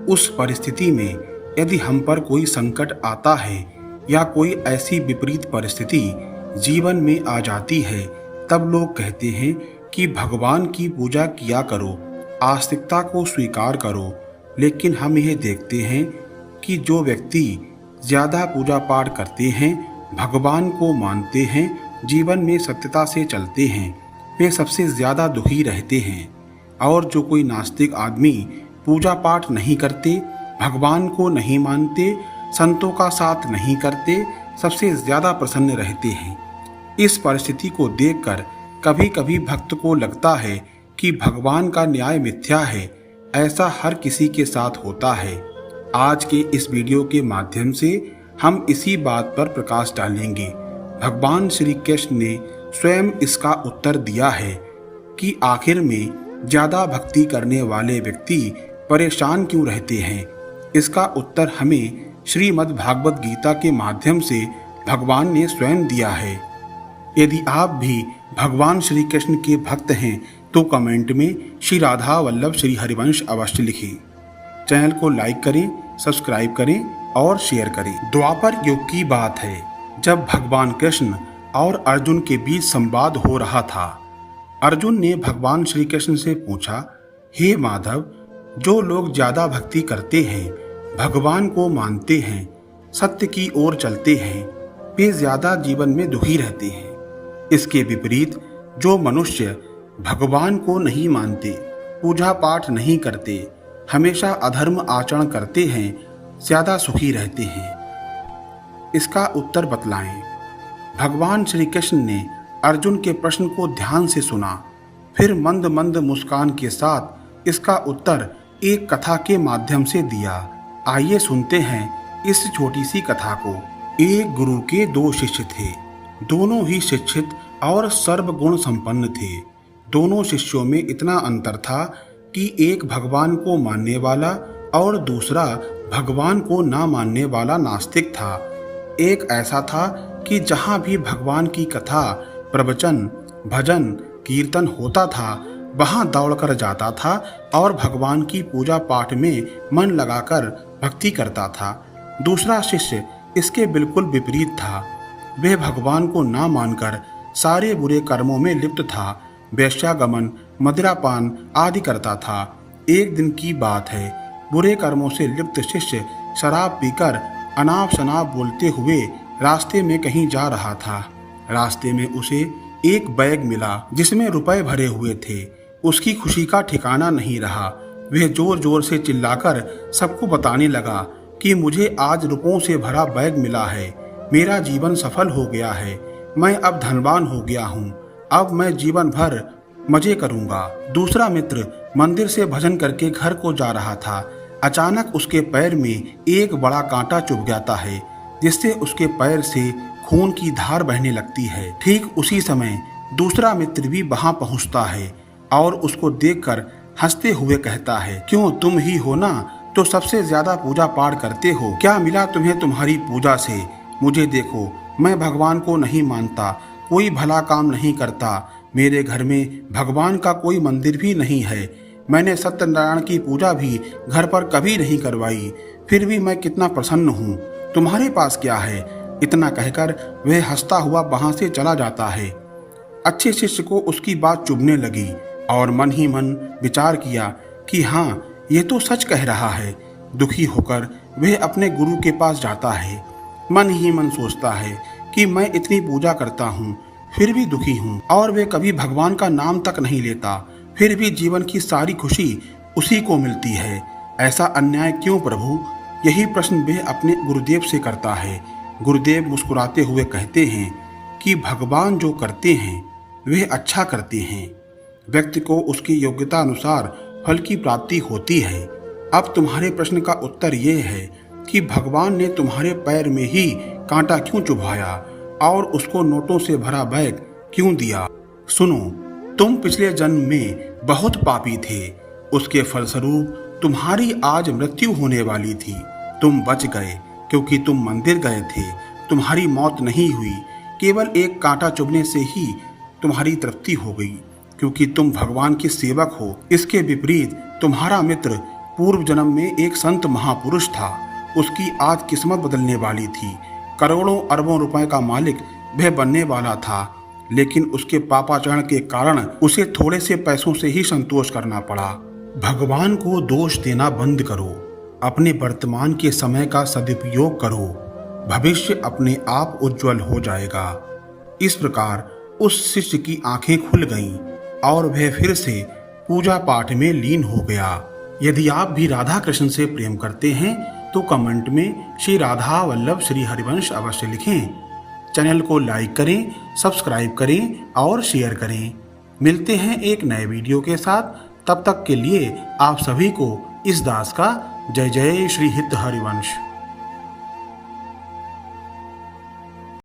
उस परिस्थिति में यदि हम पर कोई संकट आता है या कोई ऐसी विपरीत परिस्थिति जीवन में आ जाती है, तब लोग कहते हैं कि भगवान की पूजा किया करो, आस्तिकता को स्वीकार करो। लेकिन हम यह देखते हैं कि जो व्यक्ति ज़्यादा पूजा पाठ करते हैं, भगवान को मानते हैं, जीवन में सत्यता से चलते हैं, वे सबसे ज़्यादा दुखी रहते हैं। और जो कोई नास्तिक आदमी पूजा पाठ नहीं करते, भगवान को नहीं मानते, संतों का साथ नहीं करते, सबसे ज़्यादा प्रसन्न रहते हैं। इस परिस्थिति को देखकर कभी कभी भक्त को लगता है कि भगवान का न्याय मिथ्या है। ऐसा हर किसी के साथ होता है। आज के इस वीडियो के माध्यम से हम इसी बात पर प्रकाश डालेंगे। भगवान श्री कृष्ण ने स्वयं इसका उत्तर दिया है कि आखिर में ज़्यादा भक्ति करने वाले व्यक्ति परेशान क्यों रहते हैं। इसका उत्तर हमें श्रीमद् भागवत गीता के माध्यम से भगवान ने स्वयं दिया है। यदि आप भी भगवान श्री कृष्ण के भक्त हैं तो कमेंट में श्री राधा वल्लभ श्री हरिवंश अवश्य लिखें। चैनल को लाइक करें, सब्सक्राइब करें और शेयर करें। द्वापर युग की बात है, जब भगवान कृष्ण और अर्जुन के बीच संवाद हो रहा था। अर्जुन ने भगवान श्री कृष्ण से पूछा, हे माधव, जो लोग ज़्यादा भक्ति करते हैं, भगवान को मानते हैं, सत्य की ओर चलते हैं, वे ज़्यादा जीवन में दुखी रहते हैं। इसके विपरीत जो मनुष्य भगवान को नहीं मानते, पूजा पाठ नहीं करते, हमेशा अधर्म आचरण करते हैं, ज़्यादा सुखी रहते हैं। इसका उत्तर बतलाएं। भगवान श्री कृष्ण ने अर्जुन के प्रश्न को ध्यान से सुना, फिर मंद मंद मुस्कान के साथ इसका उत्तर एक कथा के माध्यम से दिया। आइए सुनते हैं इस छोटी सी कथा को। एक गुरु के दो शिष्य थे। दोनों ही शिक्षित और सर्वगुण संपन्न थे। दोनों शिष्यों में इतना अंतर था कि एक भगवान को मानने वाला और दूसरा भगवान को ना मानने वाला नास्तिक था। एक ऐसा था कि जहाँ भी भगवान की कथा, प्रवचन, भजन, कीर्तन होता था, वहाँ दौड़कर जाता था और भगवान की पूजा पाठ में मन लगाकर भक्ति करता था। दूसरा शिष्य इसके बिल्कुल विपरीत था। वह भगवान को ना मानकर सारे बुरे कर्मों में लिप्त था, वेश्यागमन, मदिरापान आदि करता था। एक दिन की बात है, बुरे कर्मों से लिप्त शिष्य शराब पीकर अनाप शनाप बोलते हुए रास्ते में कहीं जा रहा था। रास्ते में उसे एक बैग मिला जिसमें रुपए भरे हुए थे। उसकी खुशी का ठिकाना नहीं रहा। वह जोर जोर से चिल्लाकर सबको बताने लगा कि मुझे आज रुपयों से भरा बैग मिला है, मेरा जीवन सफल हो गया है, मैं अब धनवान हो गया हूँ, अब मैं जीवन भर मजे करूँगा। दूसरा मित्र मंदिर से भजन करके घर को जा रहा था। अचानक उसके पैर में एक बड़ा कांटा चुभ जाता है, जिससे उसके पैर से खून की धार बहने लगती है। ठीक उसी समय दूसरा मित्र भी वहां पहुंचता है और उसको देखकर हंसते हुए कहता है, क्यों, तुम ही हो ना तो सबसे ज्यादा पूजा पाठ करते हो, क्या मिला तुम्हें तुम्हारी पूजा से? मुझे देखो, मैं भगवान को नहीं मानता, कोई भला काम नहीं करता, मेरे घर में भगवान का कोई मंदिर भी नहीं है, मैंने सत्यनारायण की पूजा भी घर पर कभी नहीं करवाई, फिर भी मैं कितना प्रसन्न हूँ, तुम्हारे पास क्या है? इतना कहकर वह हंसता हुआ वहां से चला जाता है। अच्छे शिष्य को उसकी बात चुभने लगी और मन ही मन विचार किया कि हाँ, यह तो सच कह रहा है। दुखी होकर वह अपने गुरु के पास जाता है। मन ही मन सोचता है कि मैं इतनी पूजा करता हूँ, फिर भी दुखी हूँ, और वे कभी भगवान का नाम तक नहीं लेता, फिर भी जीवन की सारी खुशी उसी को मिलती है। ऐसा अन्याय क्यों प्रभु? यही प्रश्न वह अपने गुरुदेव से करता है। गुरुदेव मुस्कुराते हुए कहते हैं कि भगवान जो करते हैं वे अच्छा करते हैं, व्यक्ति को उसकी योग्यता अनुसार फल की प्राप्ति होती है। अब तुम्हारे प्रश्न का उत्तर ये है कि भगवान ने तुम्हारे पैर में ही कांटा क्यों चुभाया और उसको नोटों से भरा बैग क्यों दिया? सुनो, तुम पिछले जन्म में बहुत पापी थे, उसके फलस्वरूप तुम्हारी आज मृत्यु होने वाली थी। तुम बच गए क्योंकि तुम मंदिर गए थे, तुम्हारी मौत नहीं हुई, केवल एक कांटा चुभने से ही तुम्हारी तृप्ति हो गई, क्योंकि तुम भगवान के सेवक हो। इसके विपरीत तुम्हारा मित्र पूर्व जन्म में एक संत महापुरुष था। उसकी आज किस्मत बदलने वाली थी। करोड़ों अरबों रुपए का मालिक वह बनने वाला था, लेकिन उसके पापाचरण के कारण उसे थोड़े से पैसों से ही संतोष करना पड़ा। भगवान को दोष देना बंद करो, अपने वर्तमान के समय का सदुपयोग करो, भविष्य अपने आप उज्जवल हो जाएगा। इस प्रकार उस शिष्य की आंखें खुल गईं और वह फिर से पूजा पाठ में लीन हो गया। यदि आप भी राधा कृष्ण से प्रेम करते हैं तो कमेंट में श्री राधा वल्लभ श्री हरिवंश अवश्य लिखें। चैनल को लाइक करें, सब्सक्राइब करें और शेयर करें। मिलते हैं एक नए वीडियो के साथ। तब तक के लिए आप सभी को इस दास का जय जय श्री हित हरिवंश।